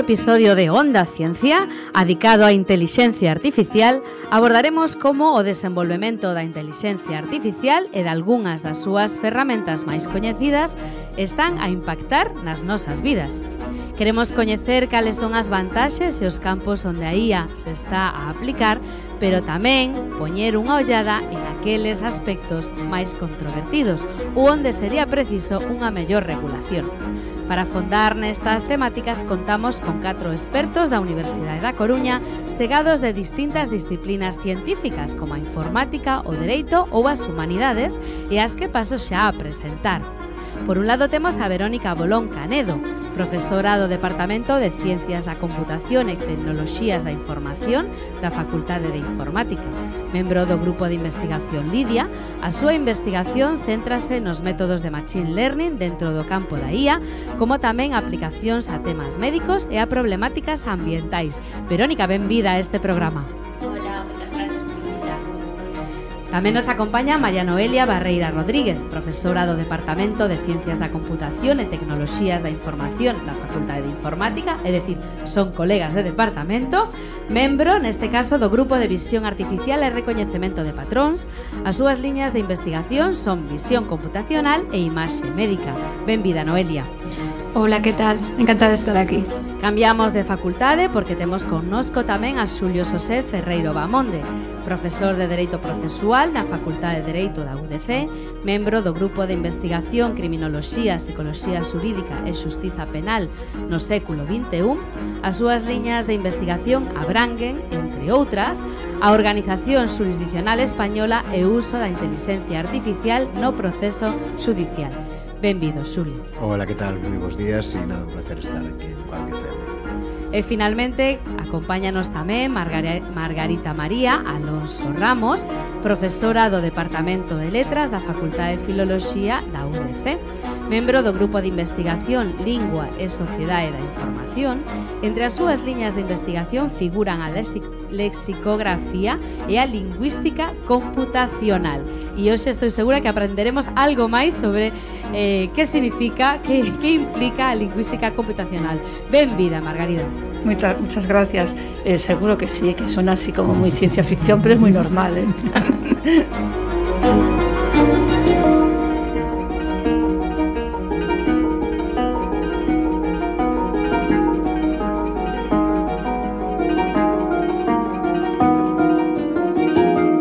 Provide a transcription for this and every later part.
episodio de Onda Ciencia, adicado a Intelixencia Artificial, abordaremos como o desenvolvemento da Intelixencia Artificial e de algunhas das súas ferramentas máis coñecidas están a impactar nas nosas vidas. Queremos coñecer cales son as vantaxes e os campos onde a IA se está a aplicar, pero tamén poñer unha ollada en aqueles aspectos máis controvertidos ou onde sería preciso unha mellor regulación. Para afondar nestas temáticas contamos con 4 expertos da Universidade da Coruña segados de distintas disciplinas científicas como a informática, o dereito ou as humanidades e as que paso xa a presentar. Por un lado temos a Verónica Bolón Canedo, profesora do Departamento de Ciencias da Computación e Tecnoloxías da Información da Facultade de Informática. Membro do Grupo de Investigación Lidia, a súa investigación céntrase nos métodos de Machine Learning dentro do campo da IA, como tamén aplicacións a temas médicos e a problemáticas ambientais. Verónica, benvida a este programa. Tamén nos acompaña María Noelia Barreira Rodríguez, profesora do Departamento de Ciencias da Computación e Tecnoloxías da Información da Facultade de Informática, é dicir, son colegas de departamento, membro, neste caso, do Grupo de Visión Artificial e Recoñecemento de Patróns. As súas liñas de investigación son visión computacional e imaxe médica. Benvida, Noelia. Hola, que tal? Encantada de estar aquí. Cambiamos de facultade porque temos connosco tamén a Xulio Xosé Ferreiro Bamonde, profesor de Dereito Procesual na Facultade de Dereito da UDC, membro do Grupo de Investigación Criminoloxía, Psicoloxía Xurídica e Xustiza Penal no século XXI. As súas liñas de investigación abranguen, entre outras, a Organización Xurisdiccional Española e o uso da Intelixencia Artificial no proceso xudicial. Benvido, Xulio. Hola, que tal? Moi bons días e nada, un placer estar aquí en Cualquier FM. E finalmente acompáñanos tamén Margarita María Alonso Ramos, profesora do Departamento de Letras da Facultade de Filoloxía da UDC, membro do Grupo de Investigación Lingua e Sociedade da Información. Entre as súas liñas de investigación figuran a lexicografía e a lingüística computacional. E hoxe estou segura que aprenderemos algo máis sobre que significa, que implica a lingüística computacional. Benvida, Margarida. Muchas gracias. Seguro que sí, que suena así como muy ciencia ficción, pero es muy normal, ¿eh?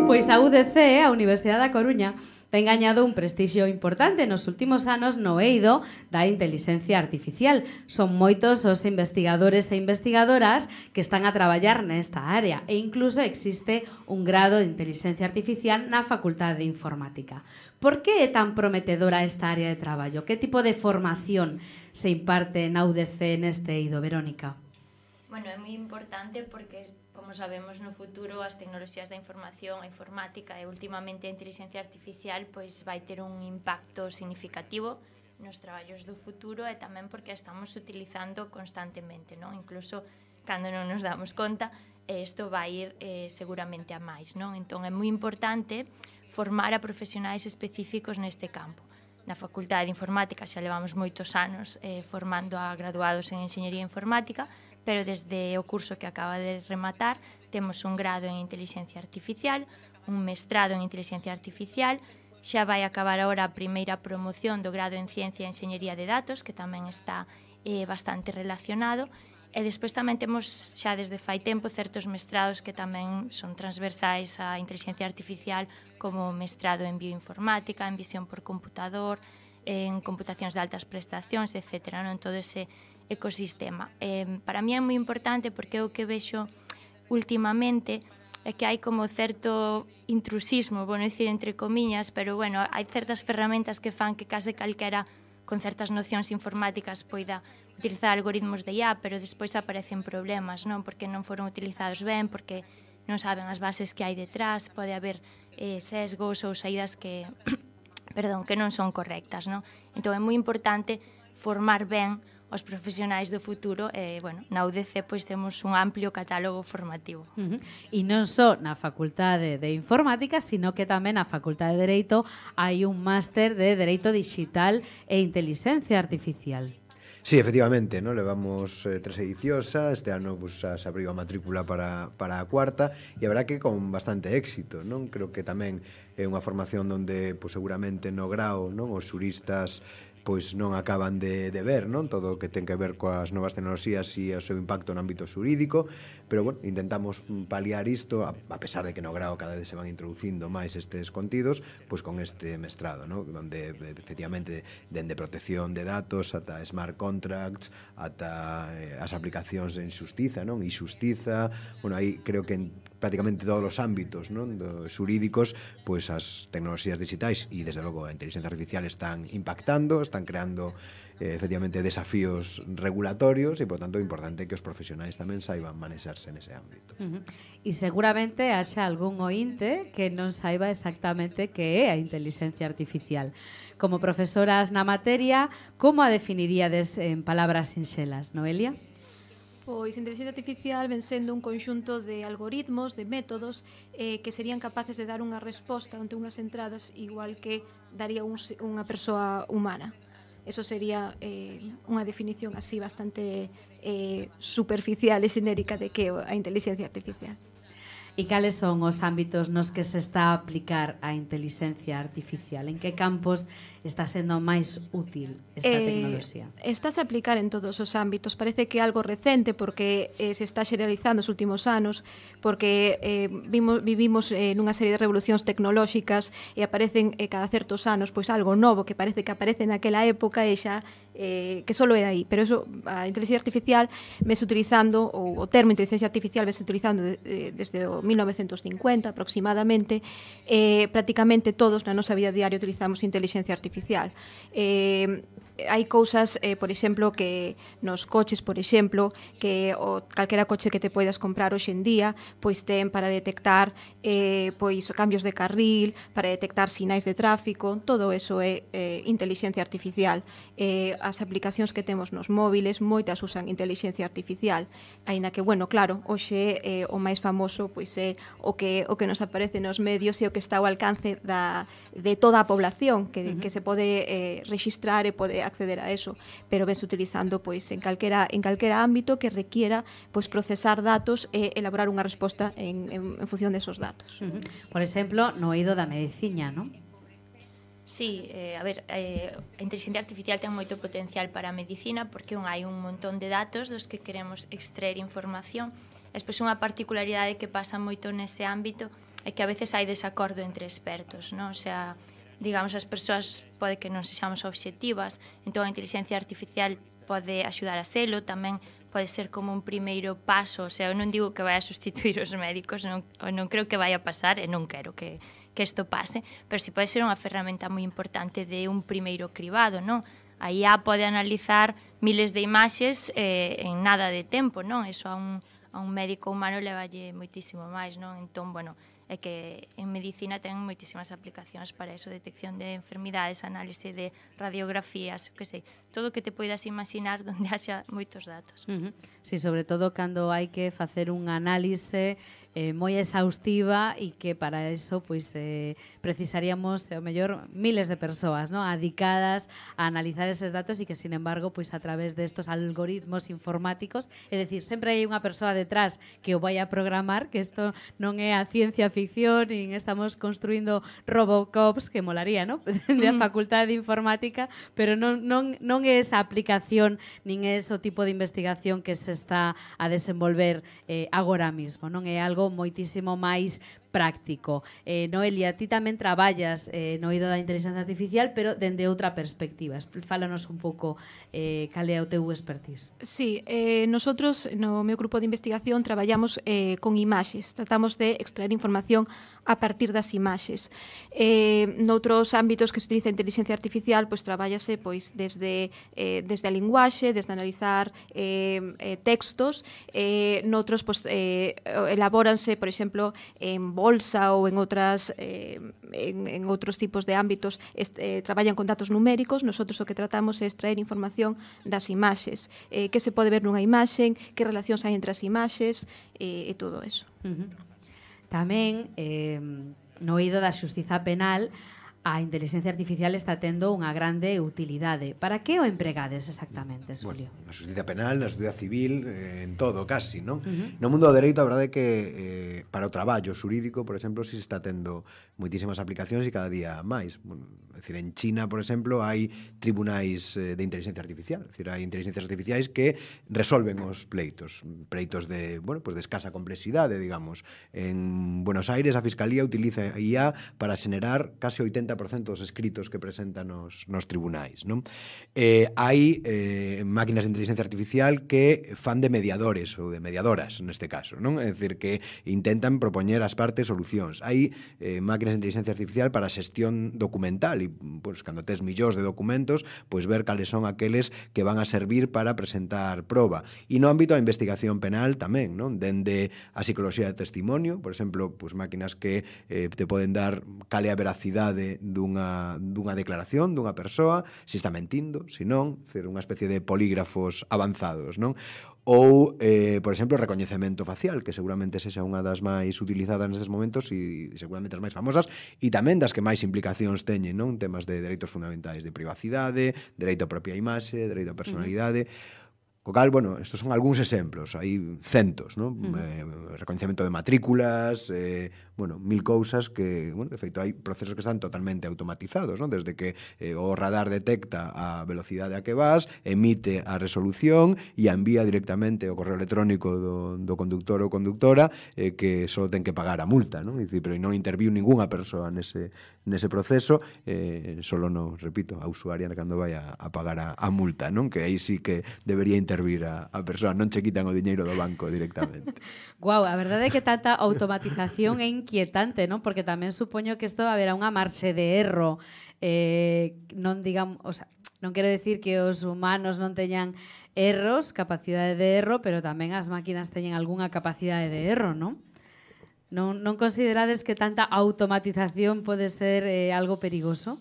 Pois a UDC, a Universidade da Coruña, ten gañado un prestixio importante nos últimos anos no eido da intelixencia artificial. Son moitos os investigadores e investigadoras que están a traballar nesta área e incluso existe un grado de intelixencia artificial na Facultade de Informática. Por que é tan prometedora esta área de traballo? Que tipo de formación se imparte na UDC neste eido, Verónica? Bueno, é moi importante porque, como sabemos, no futuro as tecnoloxías da información, a informática e últimamente a inteligencia artificial pois vai ter un impacto significativo nos traballos do futuro e tamén porque estamos utilizando constantemente, non? Incluso cando non nos damos conta, isto vai ir seguramente a máis, non? Entón é moi importante formar a profesionais específicos neste campo. Na Facultade de Informática xa levamos moitos anos formando a graduados en Enxeñería Informática, pero desde o curso que acaba de rematar temos un grado en Intelixencia Artificial, un mestrado en Intelixencia Artificial, xa vai acabar agora a primeira promoción do grado en Ciencia e Enxeñería de Datos, que tamén está bastante relacionado, e despois tamén temos xa desde fai tempo certos mestrados que tamén son transversais á Intelixencia Artificial, como mestrado en Bioinformática, en Visión por Computador, en Computacións de Altas Prestacións, etc., en todo ese ecosistema. Para mí é moi importante porque o que vexo últimamente é que hai como certo intrusismo, bueno, decir entre comiñas, pero bueno, hai certas ferramentas que fan que case calquera con certas nocións informáticas poida utilizar algoritmos de IA, pero despois aparecen problemas, non? Porque non foron utilizados ben, porque non saben as bases que hai detrás, pode haber sesgos ou saídas que que non son correctas, non? Entón é moi importante formar ben os profesionais do futuro e, bueno, na UDC pois temos un amplio catálogo formativo. E non só na Facultade de Informática, sino que tamén na Facultade de Dereito hai un máster de Dereito Digital e Intelixencia Artificial. Sí, efectivamente, ¿no? Levamos 3 edicións xa, este ano pues, se abriu a matrícula para a cuarta e a verdad que con bastante éxito, non? Creo que tamén é unha formación onde pues, seguramente no grao, non? Os xuristas pois non acaban de ver, non? Todo o que ten que ver coas novas tecnoloxías e o seu impacto no ámbito xurídico, pero bueno, intentamos paliar isto, a pesar de que no grao cada vez se van introducindo máis estes contidos, pois con este mestrado, non? Donde efectivamente dende protección de datos ata smart contracts, ata as aplicacións en xustiza, non? E xustiza, bueno, aí creo que en prácticamente todos os ámbitos, non? Dos xurídicos, pois as tecnoloxías digitais e desde logo a inteligencia artificial están impactando, están creando efectivamente desafíos regulatorios e, por tanto, é importante que os profesionais tamén saiban manexarse nese ámbito. E seguramente haxa algún ointe que non saiba exactamente que é a inteligencia artificial. Como profesoras na materia, como a definiríades en palabras sinxelas, Noelia? Pois, a inteligencia artificial ven sendo un conxunto de algoritmos, de métodos que serían capaces de dar unha resposta ante unhas entradas igual que daría unha persoa humana. Eso sería unha definición así bastante superficial e xenérica de que é a inteligencia artificial. E cales son os ámbitos nos que se está a aplicar a inteligencia artificial? En que campos está sendo máis útil esta tecnoloxía? Estás a aplicar en todos os ámbitos. Parece que é algo recente porque se está xeneralizando os últimos anos, porque vivimos nunha serie de revolucións tecnolóxicas e aparecen cada certos anos pois algo novo que parece que aparece naquela época e xa que solo é aí, pero eso, a inteligencia artificial vese utilizando, ou o termo inteligencia artificial vese utilizando desde o 1950 aproximadamente. Prácticamente todos na nosa vida diaria utilizamos inteligencia artificial. Hai cousas, por exemplo, que nos coches, por exemplo, que calquera coche que te poidas comprar hoxe en día, pois ten para detectar pois cambios de carril, para detectar sinais de tráfico, todo eso é inteligencia artificial. As aplicacións que temos nos móviles, moitas usan inteligencia artificial, aínda que, bueno, claro, hoxe o máis famoso pois é o que nos aparece nos medios e o que está ao alcance de toda a población, que se pode registrar e pode acceder a eso, pero vense utilizando pois en calquera ámbito que requiera pois procesar datos e elaborar unha resposta en función desos datos. Por exemplo, no eido da medicina, non? Sí, a ver, a inteligencia artificial ten moito potencial para a medicina porque hai un montón de datos dos que queremos extraer información. Despois unha particularidade que pasa moito nese ámbito é que a veces hai desacordo entre expertos, non? O sea, digamos, as persoas pode que non sexamos obxectivas, entón a inteligencia artificial pode axudar a selo, tamén pode ser como un primeiro paso, o sea, eu non digo que vai a sustituir os médicos, non creo que vai a pasar e non quero que isto pase, pero si pode ser unha ferramenta moi importante de un primeiro cribado, non? A IA pode analizar miles de imaxes en nada de tempo, non? Eso a un médico humano levalle moitísimo máis, non? Entón, bueno, é que en medicina ten moitísimas aplicacións para eso, detección de enfermidades, análise de radiografías, que sei, todo o que te poidas imaginar onde haxa moitos datos. Sí, sobre todo cando hai que facer un análise moi exhaustiva e que para eso pois precisaríamos ao mellor miles de persoas, ¿no? Adicadas a analizar eses datos e que sin embargo pois a través destos algoritmos informáticos, é dicir, sempre hai unha persoa detrás que o vai a programar, que isto non é a ciencia ficción, nin estamos construindo Robocops, que molaría, ¿no? De a facultade de informática, pero non é esa aplicación nin é ese tipo de investigación que se está a desenvolver agora mismo, non é algo moitísimo máis práctico. Noelia, ti tamén traballas no eido da inteligencia artificial, pero dende outra perspectiva. Fálanos un pouco cal é o teu expertise. Sí, nosotros no meu grupo de investigación traballamos con imaxes, tratamos de extraer información a partir das imaxes. Noutros ámbitos que se utiliza a inteligencia artificial, pois trabállase pois desde a linguaxe, desde analizar textos, noutros pois elabóranse, por exemplo, en bolsa ou en outras en outros tipos de ámbitos traballan con datos numéricos. Nosotros o que tratamos é extraer información das imaxes, que se pode ver nunha imaxe, que relacións hai entre as imaxes e todo eso. Tamén no eido da xustiza penal a inteligencia artificial está tendo unha grande utilidade. Para que o empregades exactamente, Xulio? Bueno, na justicia penal, na justicia civil, en todo, casi, non? No mundo do dereito, a verdade é que para o traballo xurídico, por exemplo, si se está tendo moitísimas aplicacións e cada día máis. É dicir, en China, por exemplo, hai tribunais de inteligencia artificial. É dicir, hai inteligencias artificiais que resolven os pleitos de, bueno, pues de escasa complexidade, digamos. En Buenos Aires, a Fiscalía utiliza IA para xenerar case 80% dos escritos que presentan nos tribunais, non? Hai máquinas de inteligencia artificial que fan de mediadores ou de mediadoras, neste caso, non? É dicir, que intentan propoñer ás partes solucións. Hai máquinas de inteligencia artificial para a xestión documental e, pois, cando tes millóns de documentos, pois ver cales son aqueles que van a servir para presentar proba. E no ámbito da investigación penal tamén, non? Dende a psicología de testimonio, por exemplo, pois máquinas que te poden dar cale a veracidade dunha declaración dunha persoa, se está mentindo, se non, unha especie de polígrafos avanzados, non? Ou, por exemplo, o recoñecemento facial, que seguramente sexa unha das máis utilizadas nestes momentos e seguramente as máis famosas e tamén das que máis implicacións teñen, non? Temas de dereitos fundamentais de privacidade, dereito á propia imaxe, dereito á personalidade. Co cal, bueno, estos son algúns exemplos, hai centos, non? Recoñecemento de matrículas, bueno, mil cousas que, bueno, de feito, hai procesos que están totalmente automatizados, non? Desde que o radar detecta a velocidade a que vas, emite a resolución e a envía directamente ao correo electrónico do conductor ou conductora que só ten que pagar a multa, non? Dicir, pero non interviu ningunha persoa nese proceso, solo non, repito, a usuaria cando vai a pagar a multa, non? Que aí sí que debería intervir a persoa, non che quitan o diñeiro do banco directamente. Guau, a verdade é que tanta automatización é inquietante, non? Porque tamén supoño que isto haberá unha marxe de erro. Non digamos, o sea, non quero decir que os humanos non teñan erros, capacidade de erro, pero tamén as máquinas teñen algunha capacidade de erro, non? Non considerades que tanta automatización pode ser algo perigoso?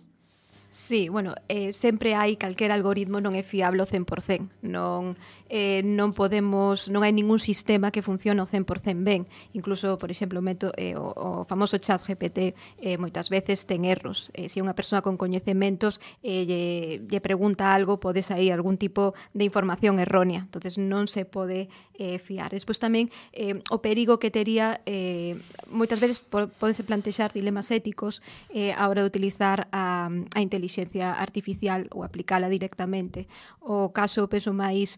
Sí, bueno, sempre hai calquera algoritmo non é fiable ao 100%. Non hai ningún sistema que funcione ao 100% ben. Incluso, por exemplo, o famoso chat GPT moitas veces ten erros. Se unha persoa con coñecementos lle pregunta algo, pode sair algún tipo de información errónea. Entonces non se pode fiar. Despois tamén o perigo que tería, moitas veces podese plantexar dilemas éticos a hora de utilizar a inteligencia artificial ou aplicala directamente. O caso, penso, máis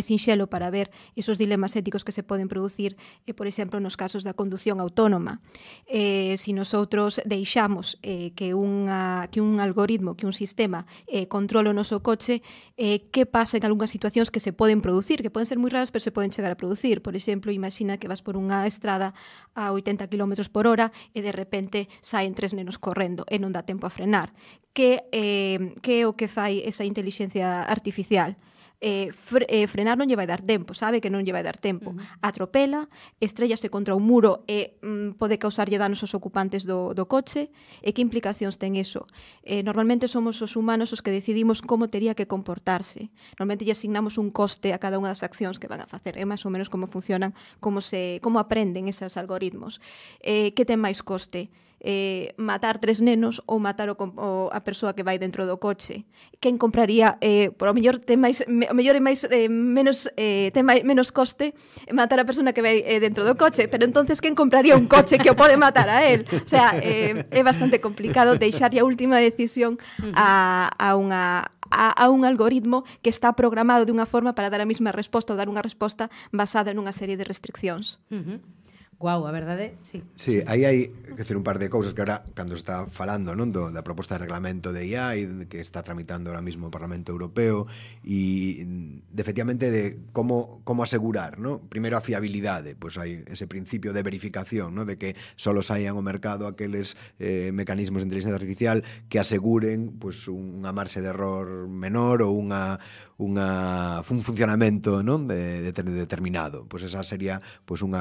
sinxelo para ver esos dilemas éticos que se poden producir, por exemplo, nos casos da condución autónoma. Se nosotros deixamos que un algoritmo, que un sistema controle o noso coche, que pasa en algunhas situacións que se poden producir, que poden ser moi raras, pero se poden chegar a producir. Por exemplo, imagina que vas por unha estrada a 80 km por hora e de repente saen 3 nenos correndo e non dá tempo a frenar. Que é o que fai esa inteligencia artificial? Frenar non lle vai dar tempo, sabe que non lle vai dar tempo. Atropela, estrellase contra un muro e pode causarlle danos aos ocupantes do coche. E que implicacións ten eso? Normalmente somos os humanos os que decidimos como tería que comportarse. Normalmente lle asignamos un coste a cada unha das accións que van a facer. É máis ou menos como funcionan, como aprenden esos algoritmos. Que ten máis coste? Matar 3 nenos ou matar a persoa que vai dentro do coche. Quen compraría, por o mellor ten menos coste matar a persona que vai dentro do coche, pero entonces quen compraría un coche que o pode matar a él? O sea, é bastante complicado deixar a última decisión a un algoritmo que está programado de unha forma para dar a mesma resposta ou dar unha resposta basada nunha serie de restriccións. Guau, a verdade, sí. Sí, aí hai que decir un par de cousas que ahora, cando está falando, non, da proposta de reglamento de IA que está tramitando ahora mismo o Parlamento Europeo e, efectivamente, de como asegurar, non? Primeiro, a fiabilidade, pois hai ese principio de verificación, non? De que solo saian ao mercado aqueles mecanismos de inteligencia artificial que aseguren pois unha marxe de error menor ou unha un funcionamento, non, determinado. Pois esa sería pois un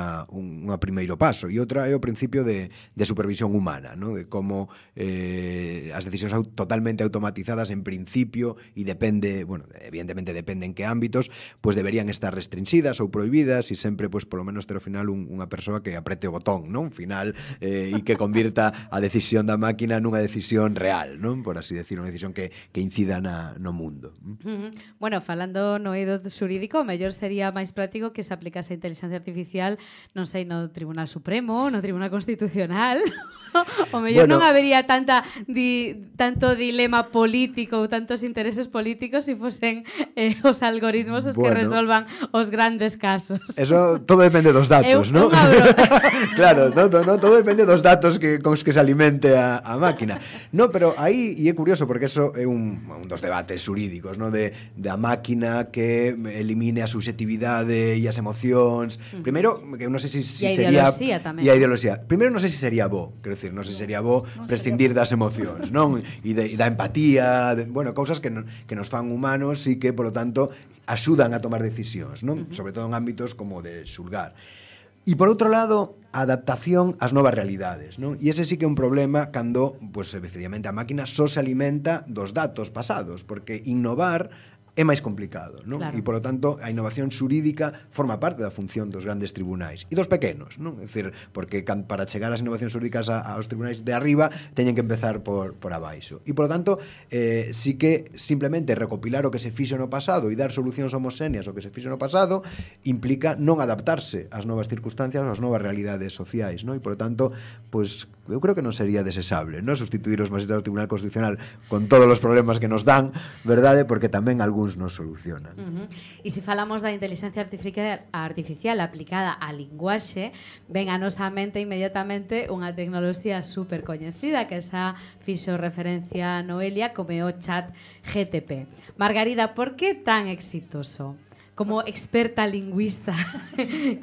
primeiro paso. E outra é o principio de supervisión humana, non, de como as decisións totalmente automatizadas en principio, e depende, bueno, evidentemente depende en que ámbitos, pois deberían estar restringidas ou prohibidas, e sempre, pois, polo menos ter ao final unha persoa que aprete o botón, non, final, e que convirta a decisión da máquina nunha decisión real, non, por así decir, unha decisión que incida no mundo. Bueno, falando no eido xurídico, o mellor sería máis práctico que se aplicase a inteligencia artificial, non sei, no Tribunal Supremo, no Tribunal Constitucional. O mellor non habería tanto dilema político ou tantos intereses políticos se fosen os algoritmos os que resolvan os grandes casos. Eso todo depende dos datos, non? Claro, todo depende dos datos cos que se alimente a máquina. No, pero aí, e é curioso, porque eso é un dos debates xurídicos, no, da máquina que elimine a subxetividade e as emocións. Primeiro, que non sei se sería... E a ideoloxía. Primeiro, non sei se sería bo, quero dicir, non sei se sería bo prescindir das emocións, non? E da empatía, bueno, cousas que nos fan humanos e que, polo tanto, axudan a tomar decisións, non? Sobre todo en ámbitos como de xulgar. E por outro lado, a adaptación ás novas realidades, non? E ese sí que é un problema cando, pois, efectivamente, a máquina só se alimenta dos datos pasados, porque innovar é máis complicado, non? Claro. E, polo tanto, a innovación xurídica forma parte da función dos grandes tribunais e dos pequenos, non? É dicir, porque para chegar ás innovacións xurídicas aos tribunais de arriba teñen que empezar por abaixo. E, polo tanto, sí que simplemente recopilar o que se fixo no pasado e dar solucións homogéneas ao que se fixo no pasado implica non adaptarse ás novas circunstancias, ás novas realidades sociais, non? E, polo tanto, pois, eu creo que non sería desexable, non? Sustituir os magistrados do Tribunal Constitucional con todos os problemas que nos dan, verdade? Porque tamén algúns nos solucionan. E se falamos da inteligencia artificial aplicada á linguaxe, ven a nosa mente inmediatamente unha tecnoloxía super coñecida que xa fixo referencia a Noelia como o chat GTP. Margarida, por que tan exitoso? Como experta lingüista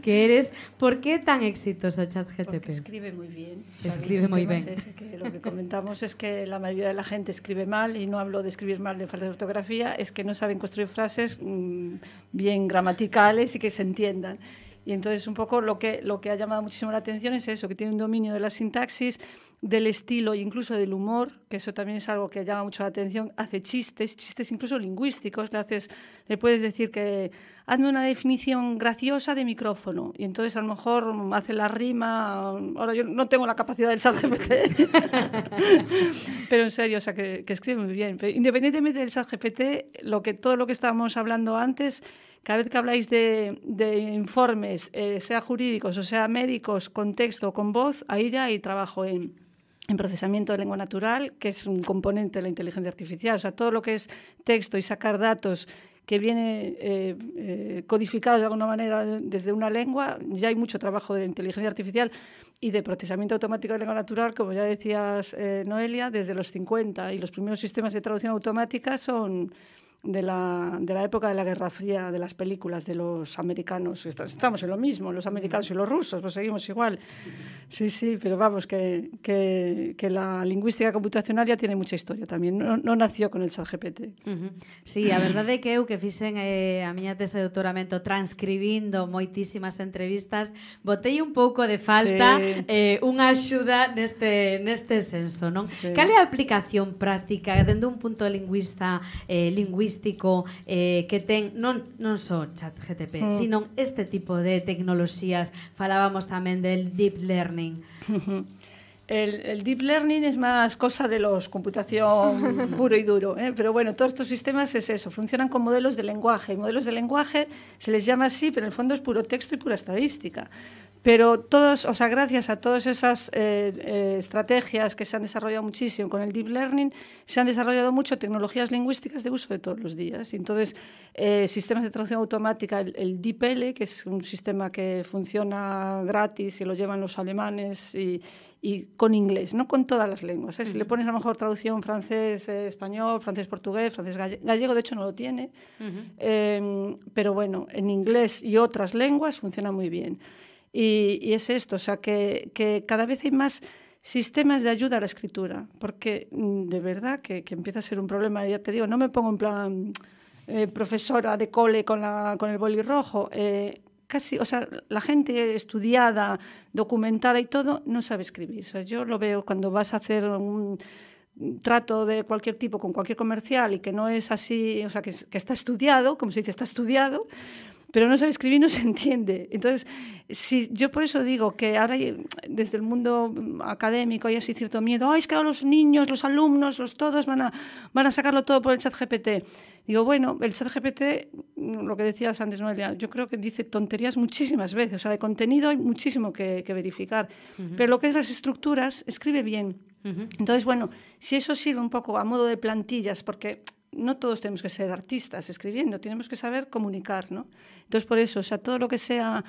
que eres, ¿por qué tan exitoso ChatGPT? Porque escribe muy bien. Escribe muy bien. Lo que comentamos es que la mayoría de la gente escribe mal, y no hablo de escribir mal de falta de ortografía, es que no saben construir frases bien gramaticales y que se entiendan. Y entonces un poco lo que ha llamado muchísimo la atención es eso, que tiene un dominio de la sintaxis, del estilo e incluso del humor, que eso también es algo que llama mucho la atención. Hace chistes incluso lingüísticos. Le puedes decir que hazme una definición graciosa de micrófono, y entonces a lo mejor hace la rima. Ahora yo no tengo la capacidad del ChatGPT, pero en serio, o sea, que escribe muy bien. Pero independientemente del ChatGPT, todo lo que estábamos hablando antes, cada vez que habláis de informes, sea jurídicos o sea médicos, con texto o con voz, ahí ya hay trabajo en procesamiento de lengua natural, que es un componente de la inteligencia artificial. O sea, todo lo que es texto y sacar datos que viene codificados de alguna manera desde una lengua, ya hay mucho trabajo de inteligencia artificial y de procesamiento automático de lengua natural, como ya decías, Noelia, desde los 50, y los primeros sistemas de traducción automática son de la época de la Guerra Fría, de las películas de los americanos. Estamos en lo mismo, los americanos y los rusos, pues seguimos igual. Sí, pero vamos, que la lingüística computacional ya tiene mucha historia también, no nació con el ChatGPT. Sí, a verdade é que eu que fixen a miña tese de doutoramento transcribindo moitísimas entrevistas, botei un pouco de falta unha axuda neste senso, non? Sí. Cal é a aplicación práctica dende un punto lingüístico que ten non só ChatGPT, sino este tipo de tecnoloxías? Falábamos tamén del deep learning. El deep learning es más cosa de los computación puro y duro, pero bueno, todos estos sistemas es eso, funcionan con modelos de lenguaje. Y modelos de lenguaje se les llama así, pero en el fondo es puro texto y pura estadística. Pero gracias a todas esas estrategias que se han desarrollado muchísimo con el deep learning, se han desarrollado mucho tecnologías lingüísticas de uso de todos los días. Y entonces, sistemas de traducción automática, el DeepL, que es un sistema que funciona gratis y lo llevan los alemanes, y con inglés, no con todas las lenguas. Si le pones a lo mejor traducción francés, español, francés, portugués, francés, gallego, de hecho no lo tiene, pero bueno, en inglés y otras lenguas funciona muy bien. Y es esto, o sea, que cada vez hay más sistemas de ayuda a la escritura, porque de verdad que empieza a ser un problema. Ya te digo, no me pongo en plan profesora de cole con el boli rojo. Casi, o sea, la gente estudiada, documentada y todo, no sabe escribir. O sea, yo lo veo cuando vas a hacer un trato de cualquier tipo con cualquier comercial y que no es así, o sea, que está estudiado, como se dice, está estudiado, pero no sabe escribir, no se entiende. Entonces, yo por eso digo que ahora desde el mundo académico hay así cierto miedo. Es que ahora los niños, los alumnos, todos van a sacarlo todo por el ChatGPT. Digo, bueno, el ChatGPT, lo que decías antes, Noelia, yo creo que dice tonterías muchísimas veces. O sea, de contenido hay muchísimo que verificar. Pero lo que es las estructuras, escribe bien. Entonces, bueno, si eso sirve un poco a modo de plantillas, porque no todos tenemos que ser artistas escribiendo, tenemos que saber comunicar, ¿no? Entonces, por eso, o sea, todo lo que sea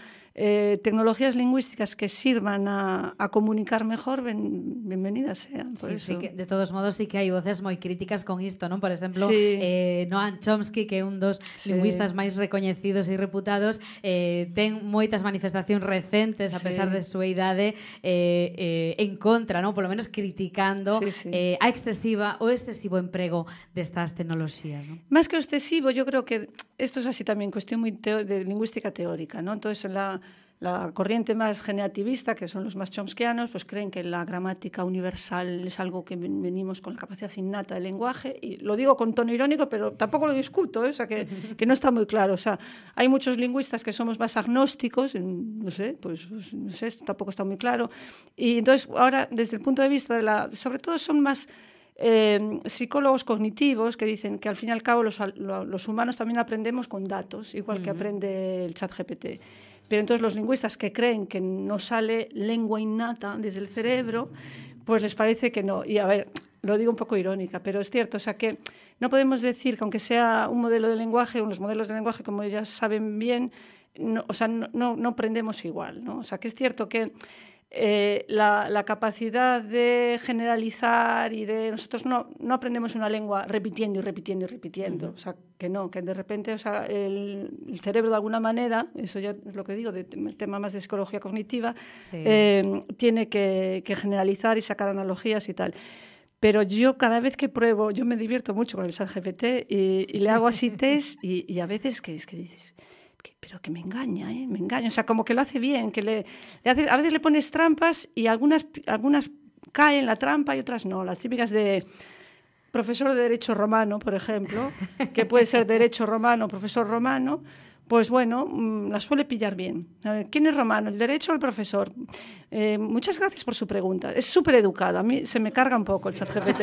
tecnologías lingüísticas que sirvan a comunicar mejor, bienvenidas sean. Sí, que, de todos modos, sí que hai voces moi críticas con isto, non? Por exemplo, Noam Chomsky, que é un dos lingüistas máis recoñecidos e reputados, ten moitas manifestacións recentes, a pesar de súa idade, en contra, non? Por lo menos criticando a o excesivo emprego destas tecnoloxías, non? Más que o excesivo, yo creo que esto es así también cuestión muy de lingüística teórica, ¿no? Entonces, la corriente más generativista, que son los más chomskianos, pues creen que la gramática universal es algo que venimos con la capacidad innata del lenguaje, y lo digo con tono irónico, pero tampoco lo discuto, o sea, que no está muy claro. O sea, hay muchos lingüistas que somos más agnósticos, no sé, esto tampoco está muy claro. Y entonces, ahora, desde el punto de vista sobre todo son más psicólogos cognitivos que dicen que al fin y al cabo los humanos también aprendemos con datos, igual que aprende el ChatGPT. Pero entonces los lingüistas que creen que no sale lengua innata desde el cerebro, pues les parece que no. Y a ver, lo digo un poco irónica, pero es cierto, o sea que no podemos decir que aunque sea un modelo de lenguaje, unos modelos de lenguaje, como ya saben bien, no aprendemos igual, ¿no? O sea que es cierto que la capacidad de generalizar y de nosotros no aprendemos una lengua repitiendo y repitiendo y repitiendo, o sea que no, que de repente, o sea, el cerebro de alguna manera, eso ya es lo que digo, el tema más de psicología cognitiva, tiene que generalizar y sacar analogías y tal. Pero yo cada vez que pruebo, yo me divierto mucho con el ChatGPT y le hago así test y a veces que dices, pero que me engaña, me engaña. O sea, como que lo hace bien, a veces le pones trampas y algunas caen en la trampa y otras no. Las típicas de profesor de Derecho Romano, por ejemplo, que puede ser Derecho Romano, profesor romano, pues bueno, la suele pillar bien. ¿Quién es romano, el derecho o el profesor? Muchas gracias por su pregunta. Es súper educado. A mí se me carga un poco el ChatGPT.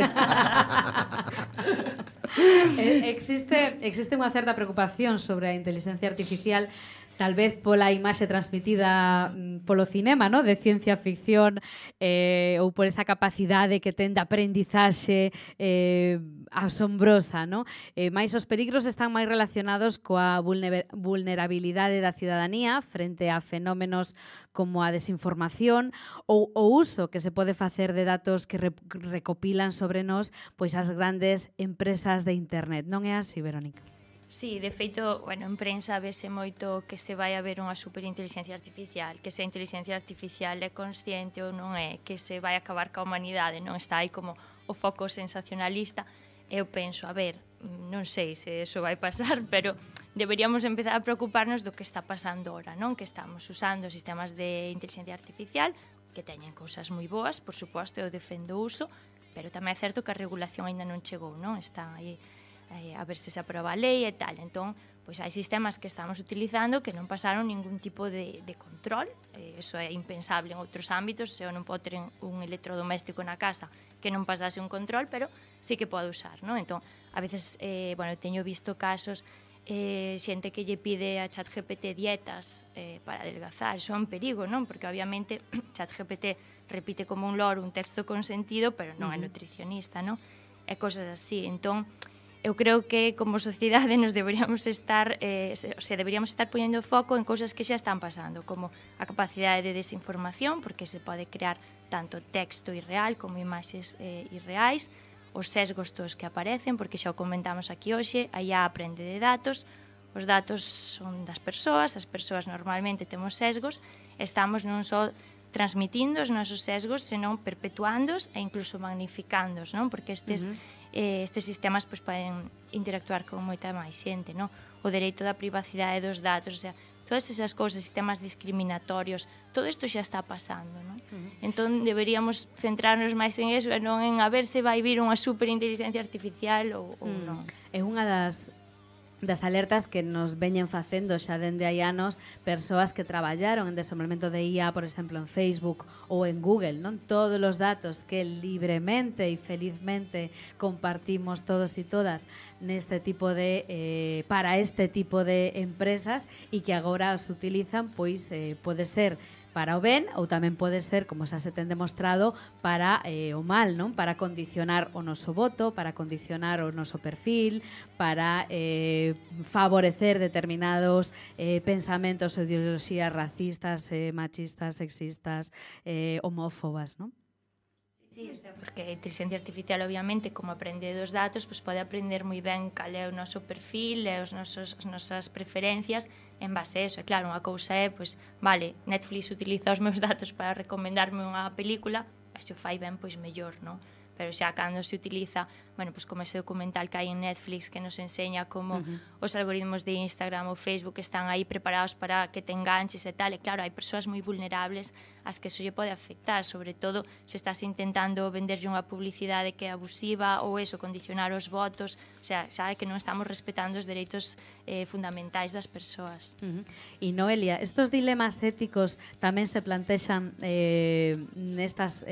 Existe unha certa preocupación sobre a inteligencia artificial, tal vez pola imaxe transmitida polo cinema, ¿no? De ciencia ficción, ou por esa capacidade que ten de aprendizaxe asombrosa, ¿no? Mais os perigros están máis relacionados coa vulnerabilidade da cidadanía frente a fenómenos como a desinformación ou o uso que se pode facer de datos que recopilan sobre nós pois as grandes empresas de internet. Non é así, Verónica? Sí, de feito, bueno, en prensa vese moito que se vai haber unha superinteligencia artificial, que se a inteligencia artificial é consciente ou non é, que se vai acabar ca humanidade, non está aí como o foco sensacionalista. Eu penso, a ver, non sei se eso vai pasar, pero deberíamos empezar a preocuparnos do que está pasando ahora, non? Que estamos usando sistemas de inteligencia artificial que teñen cousas moi boas, por suposto, eu defendo o uso, pero tamén é certo que a regulación aínda non chegou, non? Está aí a ver se se aproba a lei e tal. Entón, pois hai sistemas que estamos utilizando que non pasaron ningún tipo de control. Eso é impensable en outros ámbitos. Eu non podo ter un electrodoméstico na casa que non pasase un control, pero sí que pode usar, non? Entón, a veces, bueno, teño visto casos xente que lle pide a ChatGPT dietas para adelgazar. Eso é un perigo, non? Porque obviamente ChatGPT repite como un loro un texto con sentido, pero non é nutricionista, non? E cosas así. Entón, eu creo que como sociedade nos deberíamos estar poñendo foco en cousas que xa están pasando, como a capacidade de desinformación, porque se pode crear tanto texto irreal como imaxes irreais, os sesgos todos que aparecen, porque xa o comentamos aquí hoxe, a IA aprende de datos, os datos son das persoas, as persoas normalmente temos sesgos, estamos non só transmitindo os nosos sesgos, senón perpetuándos e incluso magnificándos, non? Porque estes estes sistemas pois, poden interactuar con moita máis xente, non? O dereito da privacidade dos datos, o sea, todas esas cousas, sistemas discriminatorios, todo isto xa está pasando, non? Entón, deberíamos centrarnos máis en eso e non en a ver se vai vir unha superinteligencia artificial ou non. É unha das alertas que nos veñen facendo xa dende hai anos persoas que traballaron en desenvolvemento de IA, por exemplo, en Facebook ou en Google, non? Todos os datos que libremente e felizmente compartimos todos e todas neste tipo de para este tipo de empresas e que agora os utilizan, pois pode ser para o ben ou tamén pode ser, como xa se ten demostrado, para o mal, non? Para condicionar o noso voto, para condicionar o noso perfil, para favorecer determinados pensamentos ou ideoloxías racistas, machistas, sexistas, homófobas, non? Sí, o sea, porque a inteligencia artificial, obviamente, como aprende dos datos, pues pode aprender moi ben cal é o noso perfil e as nosas preferencias en base a eso. E claro, unha cousa é, pues, vale, Netflix utiliza os meus datos para recomendarme unha película, se o fai ben, pois mellor, non? Pero xa cando se utiliza, bueno, pues como ese documental que hai en Netflix que nos enseña como os algoritmos de Instagram ou Facebook están aí preparados para que te enganches e tal, e claro, hai persoas moi vulnerables ás que eso lle pode afectar, sobre todo se estás intentando venderlle unha publicidade que é abusiva ou eso, condicionar os votos, o sea, xa é que non estamos respetando os dereitos fundamentais das persoas. E Noelia, estos dilemas éticos tamén se plantexan nestas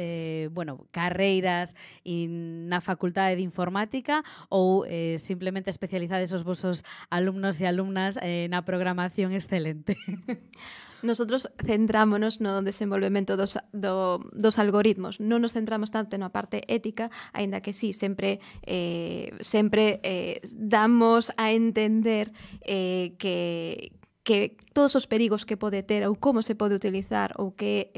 carreiras e na facultade de informática ou simplemente especializades os vosos alumnos e alumnas na programación excelente? Nosotros centrámonos no desenvolvemento dos algoritmos. Non nos centramos tanto na parte ética, aínda que sí, sempre damos a entender que todos os perigos que pode ter ou como se pode utilizar ou que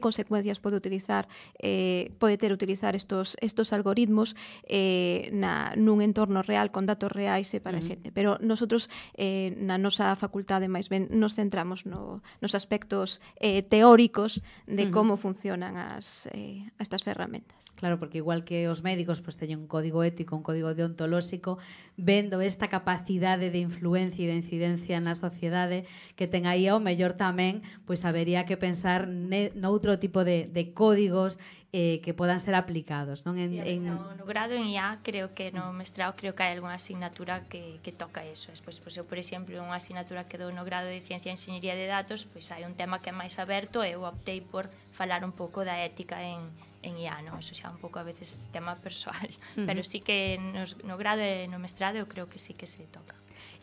consecuencias pode ter utilizar estos algoritmos nun entorno real con datos reais e para a xente. Pero nosotros na nosa facultade máis ben nos centramos nos aspectos teóricos de como funcionan estas ferramentas. Claro, porque igual que os médicos pues, teñen un código ético, un código deontolóxico, vendo esta capacidade de influencia e de incidencia na sociedade que ten aí, ao mellor tamén pois habería que pensar noutro tipo de códigos que podan ser aplicados, non? No grado en IA, creo que no mestrado creo que hai algunha asignatura que toca eso. Despois, eu, por exemplo, unha asignatura que dou no grado de Ciencia e Enxeñería de Datos, pois hai un tema que é máis aberto e eu optei por falar un pouco da ética en IA, non? Eso xa un pouco a veces tema persoal, pero sí que no grado e no mestrado eu creo que sí que se toca.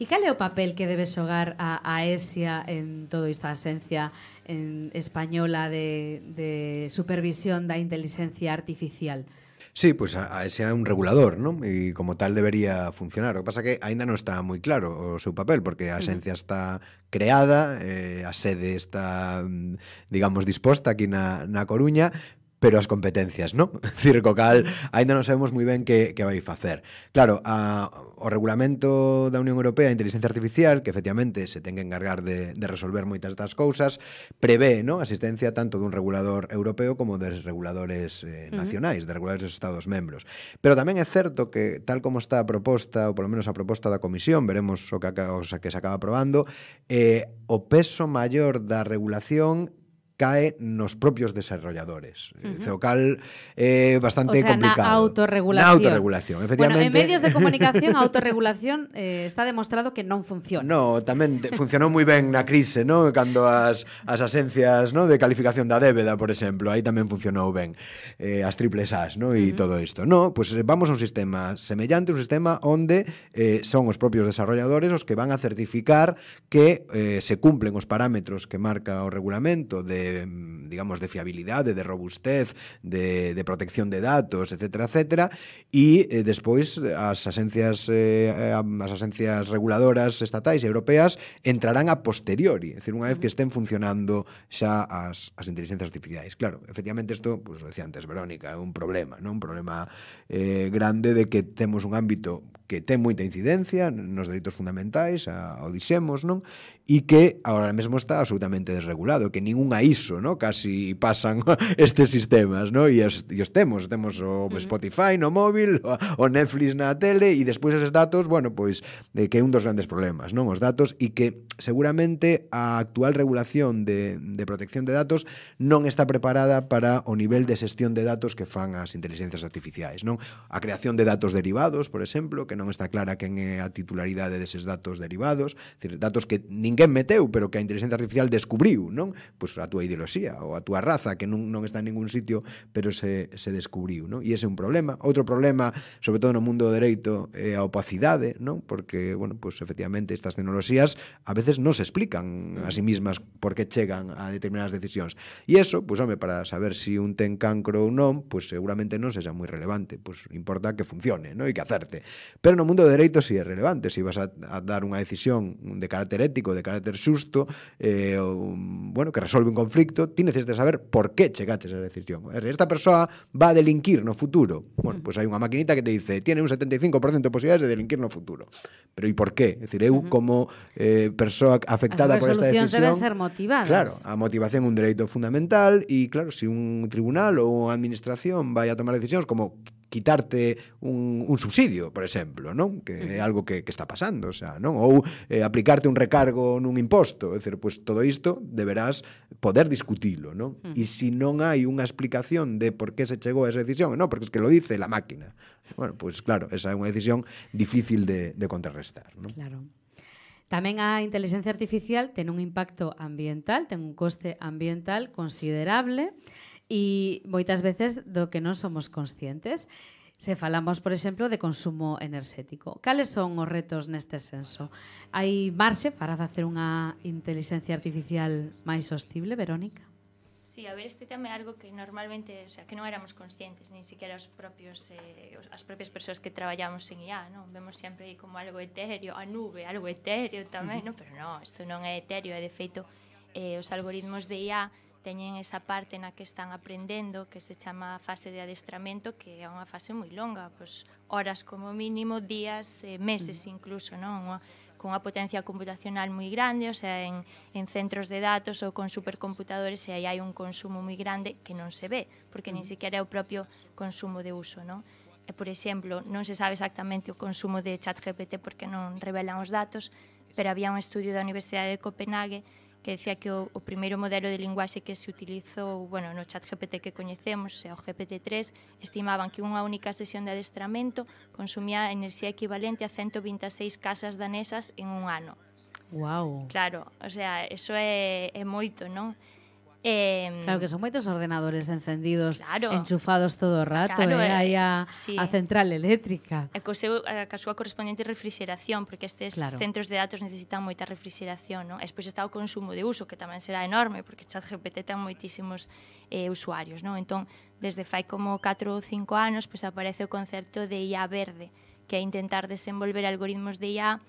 E cal é o papel que debe xogar a ESIA en todo isto, a Axencia Española de Supervisión da Inteligencia Artificial? Sí, pues a ese é un regulador, ¿no? E como tal debería funcionar. O que pasa que aínda non está moi claro o seu papel, porque a Axencia está creada, a sede está, digamos, disposta aquí na Coruña, pero as competencias, non? Dicir, co cal, aínda non sabemos moi ben que vai facer. Claro, o regulamento da Unión Europea de Inteligencia Artificial, que efectivamente se ten que encargar de resolver moitas das cousas, prevé, non, a asistencia tanto dun regulador europeo como de reguladores nacionais, de reguladores dos Estados membros. Pero tamén é certo que, tal como está a proposta, ou polo menos a proposta da Comisión, veremos o que se acaba aprobando, o peso maior da regulación cae nos propios desarrolladores. O cal é bastante complicado. Na autorregulación. Na autorregulación, efectivamente. Bueno, en medios de comunicación, a autorregulación está demostrado que non funciona. No, tamén funcionou moi ben na crise, no? Cando as axencias, no, de calificación da débeda, por exemplo, aí tamén funcionou ben. As triples As, no? E todo isto. No, pues vamos a un sistema semellante, un sistema onde son os propios desarrolladores os que van a certificar que se cumplen os parámetros que marca o regulamento digamos, de fiabilidade, de robustez, de protección de datos, etcétera, etcétera, e despois as axencias reguladoras estatais e europeas entrarán a posteriori, é dicir, unha vez que estén funcionando xa as inteligencias artificiais. Claro, efectivamente isto, pues, lo decía antes Verónica, é un problema, non? Un problema grande de que temos un ámbito que ten moita incidencia nos dereitos fundamentais, ao dixemos, non? e que ahora mesmo está absolutamente desregulado, que ninguna ISO, ¿no? Casi pasan estes sistemas, ¿no? E os temos o Spotify no móvil, o Netflix na tele, e despois eses datos, bueno, pois que é un dos grandes problemas, non? Os datos, e que seguramente a actual regulación de protección de datos non está preparada para o nivel de xestión de datos que fan as inteligencias artificiais, non? A creación de datos derivados, por exemplo, que non está clara quen é a titularidade deses datos derivados, decir, datos que ninguén meteu, pero que a inteligencia artificial descubriu, non? Pois a túa ideoloxía ou a túa raza, que non está en ningún sitio, pero se descubriu, non? E ese é un problema. Outro problema, sobre todo no mundo do dereito, é a opacidade, non? Porque, bueno, pois efectivamente estas tecnoloxías a veces non se explican a sí mismas por que chegan a determinadas decisións. E iso, pois, home, para saber se un ten cancro ou non, pois seguramente non sexa moi relevante, pois importa que funcione, non? E que acerte. Pero no mundo do dereito si é relevante, se vas a dar unha decisión de carácter ético, de carácter xusto, bueno, que resolve un conflicto, ti necesitas saber por que chegaches a esa decisión. Esta persoa va a delinquir no futuro. Bueno, pois hai unha maquinita que te dice, tiene un 75% de posibilidades de delinquir no futuro. Pero e por qué? É dicir, eu como persoa afectada por esta decisión... As resolucións deben ser motivadas. Claro, a motivación é un dereito fundamental e, claro, se un tribunal ou unha administración vai a tomar decisións como quitarte un subsidio, por exemplo, non? Que é algo que está pasando, o sea, non? Ou aplicarte un recargo nun imposto, é dicir, pois todo isto deberás poder discutilo, non? E se non hai unha explicación de por que se chegou a esa decisión, non, porque es que lo dice la máquina. Bueno, pois claro, esa é unha decisión difícil de contrarrestar, non? Claro. Tamén a inteligencia artificial ten un impacto ambiental, ten un coste ambiental considerable e moitas veces do que non somos conscientes. Se falamos, por exemplo, de consumo enerxético. Cales son os retos neste senso? Hai marxe para facer unha inteligencia artificial máis sostible, Verónica? Sí, a ver, este tema é algo que normalmente, o sea, que non éramos conscientes, nin siquiera as propias persoas que traballamos en IA, non? Vemos sempre aí como algo etéreo, a nube, algo etéreo tamén, non? Pero non, isto non é etéreo, e de feito, os algoritmos de IA teñen esa parte na que están aprendendo, que se chama fase de adestramento, que é unha fase moi longa, pois horas como mínimo, días, meses incluso, non? Con unha potencia computacional moi grande, o sea, en centros de datos ou con supercomputadores, e aí hai un consumo moi grande que non se ve, porque nin sequera é o propio consumo de uso, non? E, por exemplo, non se sabe exactamente o consumo de ChatGPT porque non revelan os datos, pero había un estudio da Universidade de Copenhague que decía que o primeiro modelo de linguaxe que se utilizou, bueno, no ChatGPT que coñecemos, o GPT-3, estimaban que unha única sesión de adestramento consumía enerxía equivalente a 126 casas danesas en un ano. Wow. Claro, o sea, eso é moito, non? Claro que son moitos ordenadores encendidos, claro, enchufados todo o rato, claro, aí sí, a central eléctrica. E ca súa correspondente refrixeración, porque estes centros de datos necesitan moita refrixeración, non? E despois está o consumo de uso, que tamén será enorme, porque ChatGPT ten moitísimos usuarios, non? Entón, desde fai como 4 ou 5 anos, pois aparece o concepto de IA verde, que é intentar desenvolver algoritmos de IA,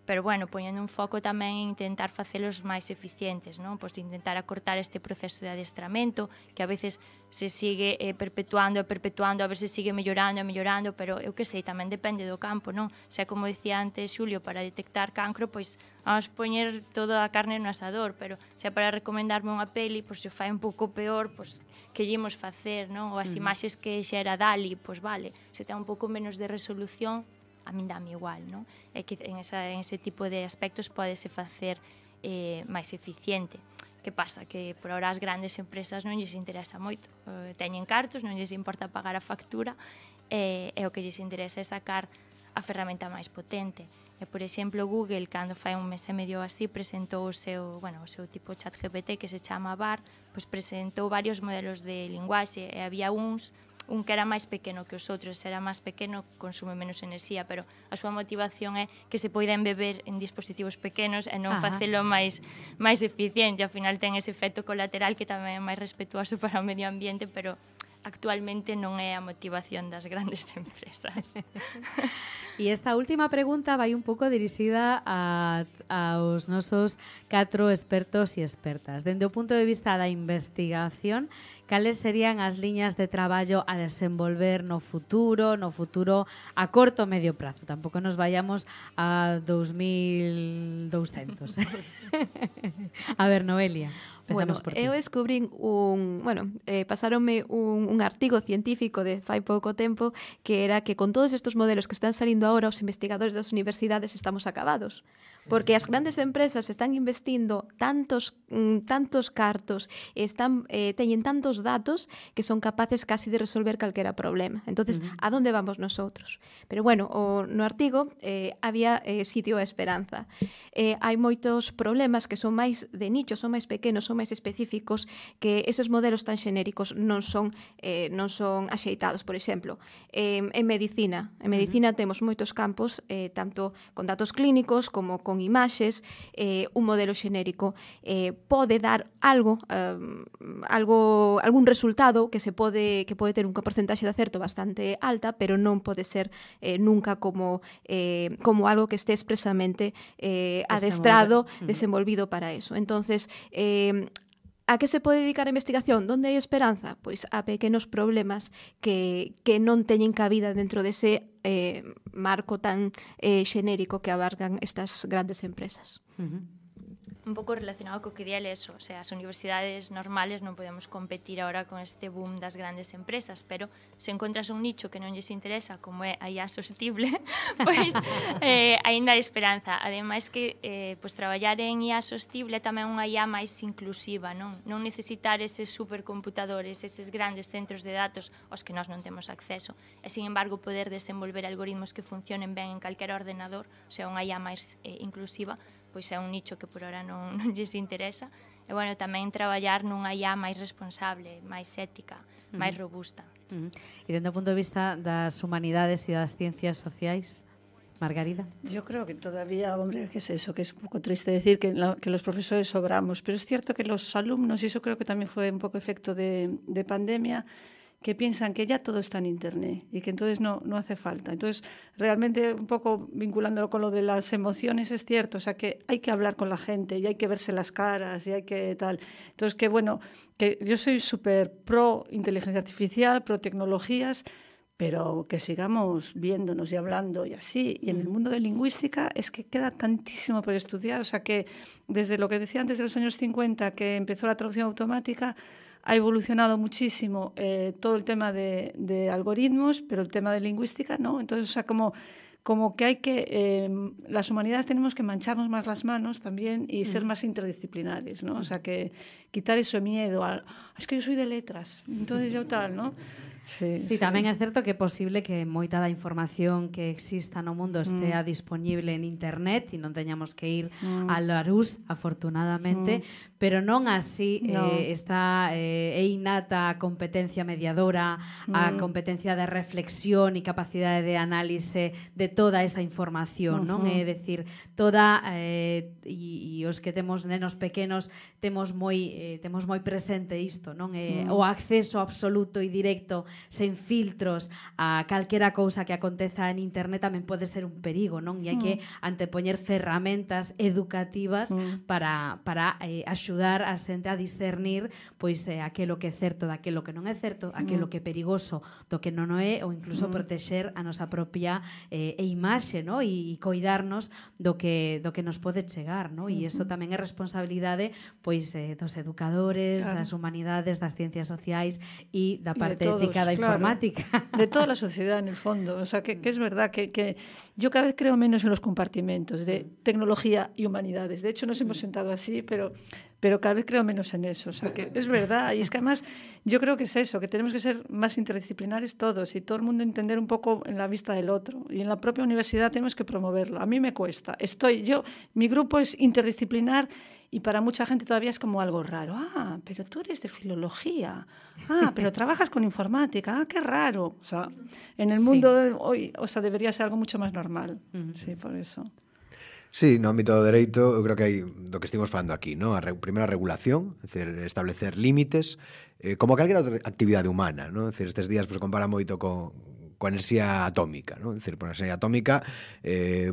pero, bueno, poñendo un foco tamén en intentar facelos máis eficientes, non? Pois intentar acortar este proceso de adestramento, que a veces se sigue perpetuando, a ver se sigue mellorando, pero eu que sei, tamén depende do campo, non? Xa como dicía antes Xulio, para detectar cancro, pois vamos poñer toda a carne no asador, pero xa para recomendarme unha peli, pois se fai un pouco peor, pois que llemos facer, non? Ou as imaxes que xa era Dali, pois vale, se ten un pouco menos de resolución, a min dame igual, non? É que en ese tipo de aspectos pódese facer máis eficiente. Que pasa? Que por ahora as grandes empresas non lles interesa moito. Teñen cartos, non lles importa pagar a factura, e o que lles interesa é sacar a ferramenta máis potente. E, por exemplo, Google, cando fai un mes e medio así, presentou o seu tipo ChatGPT, que se chama BAR, pois presentou varios modelos de linguaxe, e había un que era máis pequeno que os outros, era máis pequeno, consume menos enerxía, pero a súa motivación é que se poidan beber en dispositivos pequenos e non facelo máis eficiente. Ao final ten ese efecto colateral que tamén é máis respetuoso para o medio ambiente, pero actualmente non é a motivación das grandes empresas. E esta última pregunta vai un pouco dirixida aos nosos 4 expertos e expertas. Dende o punto de vista da investigación, cales serían as liñas de traballo a desenvolver no futuro a corto o medio prazo. Tampouco nos vayamos a 2200. A ver, Noelia. Bueno, eu descubrín pasaronme un artigo científico de fai pouco tempo que era que con todos estos modelos que están salindo agora os investigadores das universidades estamos acabados. Porque as grandes empresas están investindo tantos cartos, teñen tantos datos que son capaces casi de resolver calquera problema. Entonces, a donde vamos nosotros? Pero bueno, no artigo había sitio a esperanza. Hai moitos problemas que son máis de nicho, son máis pequenos, son máis específicos, que esos modelos tan xenéricos non son axeitados. Por exemplo, en medicina temos moitos campos, tanto con datos clínicos como con imaxes. Un modelo xenérico pode dar algún resultado que pode ter unha porcentaxe de acerto bastante alta, pero non pode ser nunca como algo que esté expresamente adestrado, desenvolvido para eso. Entonces, a que se pode dedicar a investigación? Donde hai esperanza? Pois a pequenos problemas que non teñen cabida dentro dese marco tan xenérico que abarcan estas grandes empresas. Un pouco relacionado co que di eso, o sea, as universidades normales non podemos competir agora con este boom das grandes empresas, pero se encontras un nicho que non lles interesa, como é a IA sostible, pois aínda hai esperanza. Ademais que pois traballar en IA sostible tamén unha IA máis inclusiva, non necesitar eses supercomputadores, eses grandes centros de datos aos que nós non temos acceso, e sin embargo poder desenvolver algoritmos que funcionen ben en calquera ordenador, o sea, unha IA máis inclusiva, pois é un nicho que por ahora non lles interesa. E, bueno, tamén traballar nunha IA máis responsable, máis ética, máis robusta. E dentro do punto de vista das humanidades e das ciencias sociais, Margarida? Yo creo que todavía, hombre, ¿qué es eso? Que es un poco triste decir que los profesores sobramos, pero es cierto que los alumnos, y eso creo que también fue un poco efecto de pandemia, que piensan que ya todo está en Internet y que entonces no hace falta. Entonces, realmente, un poco vinculándolo con lo de las emociones, es cierto, o sea, que hay que hablar con la gente y hay que verse las caras y hay que tal. Entonces, que bueno, que yo soy súper pro inteligencia artificial, pro tecnologías, pero que sigamos viéndonos y hablando y así. Y en el mundo de lingüística es que queda tantísimo por estudiar, o sea, que desde lo que decía antes de los años 50, que empezó la traducción automática, ha evolucionado muchísimo todo el tema de algoritmos, pero el tema de lingüística no. Entonces, o sea, como que hay que... las humanidades tenemos que mancharnos más las manos también y ser más interdisciplinares, ¿no? O sea, que quitar ese miedo a... Es que yo soy de letras, entonces yo tal, ¿no? Sí, tamén é certo que é posible que moita da información que exista no mundo estea disponible en internet e non teñamos que ir a Larús, afortunadamente, pero non así está innata a competencia mediadora, a competencia de reflexión e capacidade de análise de toda esa información, non? É dicir, toda e os que temos nenos pequenos temos moi presente isto, non? O acceso absoluto e directo sen filtros a calquera cousa que aconteza en internet tamén pode ser un perigo, non? E hai que antepoñer ferramentas educativas para axudar a xente a discernir pois aquelo que é certo daquelo que non é certo, aquelo que é perigoso do que non é, ou incluso protexer a nosa propia imaxe, non? E coidarnos do que nos pode chegar, non? E iso tamén é responsabilidade pois dos educadores, das humanidades, das ciencias sociais e da parte ética da informática. De toda la sociedad, en el fondo. O sea, que es verdad que yo cada vez creo menos en los compartimentos de tecnología y humanidades. De hecho, nos hemos sentado así, pero cada vez creo menos en eso. O sea, que es verdad. Y es que además yo creo que es eso, que tenemos que ser más interdisciplinares todos y todo el mundo entender un poco en la vista del otro. Y en la propia universidad tenemos que promoverlo. A mí me cuesta. Mi grupo es interdisciplinar y para mucha gente todavía es como algo raro. Ah, pero tú eres de filología. Ah, pero trabajas con informática. Ah, qué raro. O sea, en el mundo de hoy, o sea, debería ser algo mucho más normal. Sí, por eso. Sí, no ámbito do dereito, eu creo que hai do que estivemos falando aquí, ¿no? Primeiro a regulación, é dicir, establecer límites, como calquera outra actividade humana, ¿no? É dicir, estes días pues, compara moito co coa enerxía atómica, ¿no? Decir, por a enerxía atómica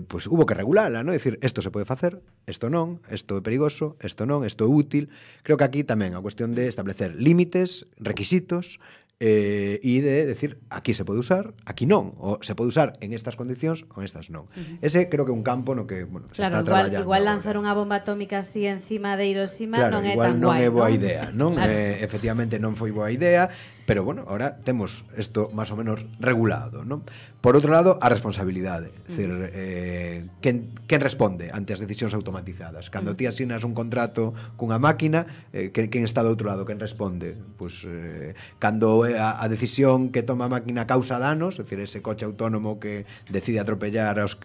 pues hubo que regulala, ¿no? Decir, isto se pode facer, isto non, isto é perigoso, isto non, isto é útil. Creo que aquí tamén a cuestión de establecer límites, requisitos, e de decir, aquí se pode usar, aquí non, ou se pode usar en estas condicións ou en estas non. Ese creo que é un campo no que, bueno, se está traballando. Igual lanzar unha bomba atómica así encima de Hiroshima non é tan guai, non? Igual non é boa idea, non? Efectivamente non foi boa idea, pero bueno, ahora temos isto máis ou menos regulado, non? Por outro lado, a responsabilidade, é dicir, quen responde ante as decisións automatizadas? Cando ti asinas un contrato cunha máquina, quen está do outro lado, quen responde? Pois cando a decisión que toma a máquina causa danos, é dicir, ese coche autónomo que decide atropellar aos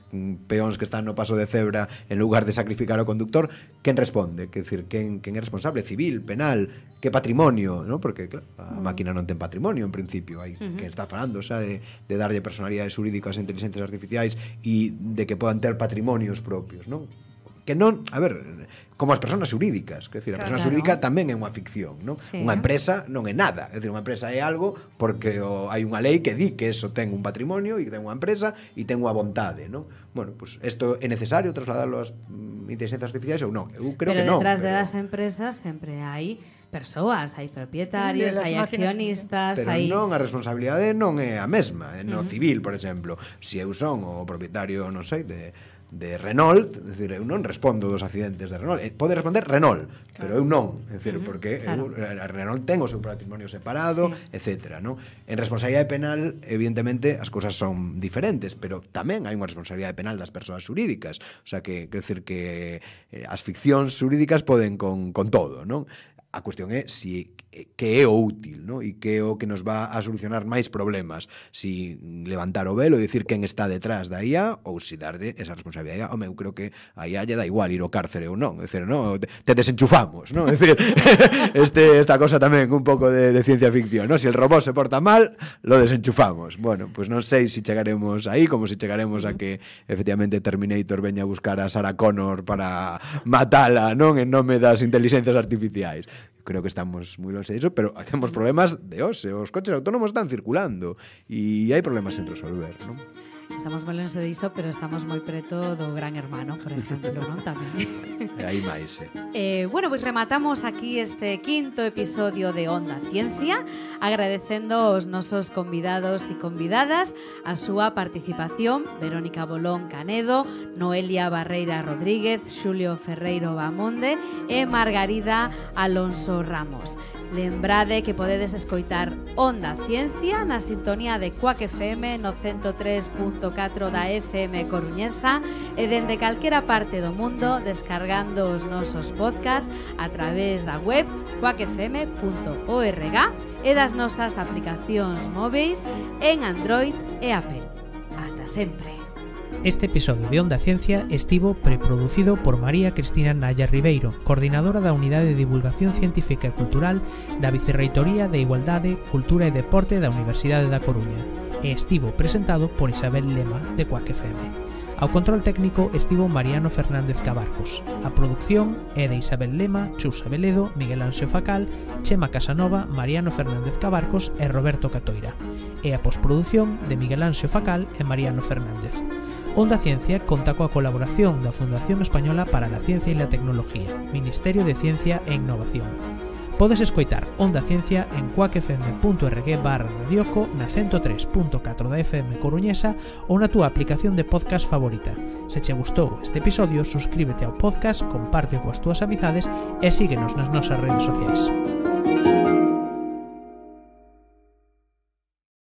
peóns que están no paso de cebra en lugar de sacrificar ao conductor, quen responde? Que decir, quen é responsable? Civil, penal, que patrimonio, ¿no? Porque claro, a máquina non ten patrimonio en principio, hai que está falando, xa de darlle personalidades jurídicas a inteligencias artificiais e de que podan ter patrimonios propios, non? Que non, a ver, como as persoas xurídicas, que decir, a persona xurídica tamén é unha ficción, non? Sí. Unha empresa non é nada, é dicir, unha empresa é algo porque hai unha lei que di que eso ten un patrimonio e que ten unha empresa e ten unha vontade, non? Bueno, pues isto é necesario trasladarlo ás inteligencias artificiais ou non? Eu creo que non. Pero detrás das empresas sempre hai persoas, hai propietarios, hai accionistas, pero non, a responsabilidade non é a mesma. No civil, por exemplo, se eu son o propietario, non sei, de Renault, é dicir, eu non respondo dos accidentes de Renault. Pode responder Renault, pero eu non, é dicir, porque Renault ten o seu patrimonio separado, etcétera, non? En responsabilidade penal, evidentemente, as cousas son diferentes, pero tamén hai unha responsabilidade penal das persoas xurídicas. O sea, que, quero dicir que as ficcións xurídicas poden con todo, non? A cuestión é si que é o útil, ¿no? E que é o que nos va a solucionar máis problemas, si levantar o velo e dicir quen está detrás da IA ou si darlle esa responsabilidade. Home, eu creo que a IA lle dá igual ir ao cárcere ou non, é dicir, no, te desenchufamos, non? É dicir, esta cosa tamén un pouco de ciencia ficción, ¿no? Si el robot se porta mal, lo desenchufamos. Bueno, pues non sei si chegaremos aí, como si chegaremos a que efectivamente Terminator veña a buscar a Sarah Connor para matala, non? En nome das inteligencias artificiais. Creo que estamos moi longe disso, pero temos problemas de ose. Os coches autónomos están circulando e hai problemas sen resolver, non? Estamos moi longe disso, pero estamos moi preto do Gran Hermano, por exemplo, non? Tamén. Hai máis, bueno, pois rematamos aquí este quinto episodio de Onda Ciencia, agradecendo aos nosos convidados e convidadas a súa participación, Verónica Bolón Canedo, Noelia Barreira Rodríguez, Xulio Ferreiro Bamonde e Margarida Alonso Ramos. Lembrade que podedes escoitar Onda Ciencia na sintonía de Quack FM no 103.4 da FM coruñesa e dende calquera parte do mundo descargando os nosos podcasts a través da web quackfm.org e das nosas aplicacións móveis en Android e Apple. Ata sempre. Este episodio de Onda Ciencia estivo preproducido por María Cristina Naya Ribeiro, coordinadora da Unidade de Divulgación Científica e Cultural da Vicerreitoría de Igualdade, Cultura e Deporte da Universidade da Coruña, e estivo presentado por Isabel Lema, de Quack FM. Ao control técnico estivo Mariano Fernández Cabarcos. A produción é de Isabel Lema, Chus Abeledo, Miguel Anxo Facal, Chema Casanova, Mariano Fernández Cabarcos e Roberto Catoira. E a posproducción de Miguel Anxo Facal e Mariano Fernández. Onda Ciencia conta coa colaboración da Fundación Española para la Ciencia e la Tecnología, Ministerio de Ciencia e Innovación. Podes escoitar Onda Ciencia en quackfm.org/radioco na 103.4 da FM coruñesa ou na túa aplicación de podcast favorita. Se che gustou este episodio, suscríbete ao podcast, compárteo coas túas amizades e síguenos nas nosas redes sociais.